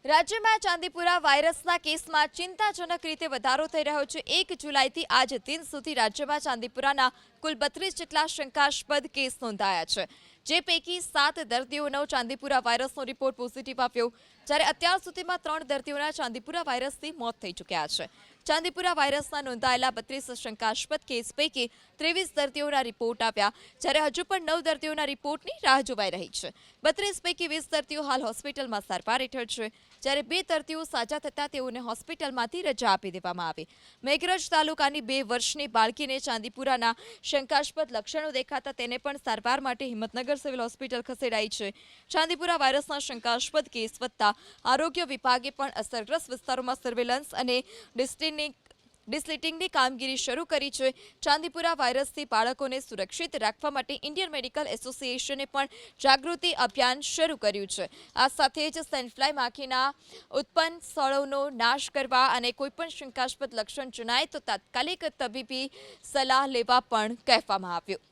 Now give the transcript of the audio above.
રાજ્યમાં ચાંદીપુરા વાયરસના કેસમાં ચિંતાજનક રીતે વધારો થઈ રહ્યો છે। 1 જુલાઈથી આજ દિન સુધી રાજ્યમાં ચાંદીપુરાના કુલ 32 જેટલા શંકાસ્પદ કેસ નોંધાયા છે, જે પૈકી 7 દર્દીઓનો ચાંદીપુરા વાયરસનો રિપોર્ટ પોઝિટિવ આવ્યો, જ્યારે અત્યાર સુધીમાં 3 દર્દીઓના ચાંદીપુરા વાયરસથી મોત થઈ ચૂક્યા છે। ચાંદીપુરા વાયરસના નોંધાયેલા 32 શંકાસ્પદ કેસ પૈકી 23 દર્દીઓના રિપોર્ટ આવ્યા, જ્યારે હજુ પણ 9 દર્દીઓના રિપોર્ટની રાહ જોવાઈ રહી છે। 32 પૈકી 20 દર્દીઓ હાલ હોસ્પિટલમાં સારવાર હેઠળ છે, જ્યારે 2 દર્દીઓ સાજા થતા તેઓને હોસ્પિટલમાંથી રજા આપી દેવામાં આવી। મેઘરજ તાલુકાની 2 વર્ષની બાળકીને ચાંદીપુરાના શંકાસ્પદ લક્ષણો દેખાતા તેને પણ સારવાર માટે હિંમતનગર સિવિલ હોસ્પિટલ ખસેડાઈ છે। ચાંદીપુરા વાયરસના શંકાસ્પદ કેસ વધતા આરોગ્ય વિભાગે પણ અસરગ્રસ્ત વિસ્તારોમાં સર્વેલન્સ અને ડિસ્લિટિંગની કામગીરી શરૂ કરી છે। ચાંદીપુરા વાયરસથી બાળકોને સુરક્ષિત રાખવા માટે ઇન્ડિયન મેડિકલ એસોસિએશને પણ જાગૃતિ અભિયાન શરૂ કર્યું છે। આ સાથે જ સેન્ડફ્લાય માખીના ઉત્પન્ન સ્થળોનો નાશ કરવા અને કોઈપણ શંકાસ્પદ લક્ષણ જણાય તો તાત્કાલિક તબીબી સલાહ લેવા પણ કહેવામાં આવ્યું।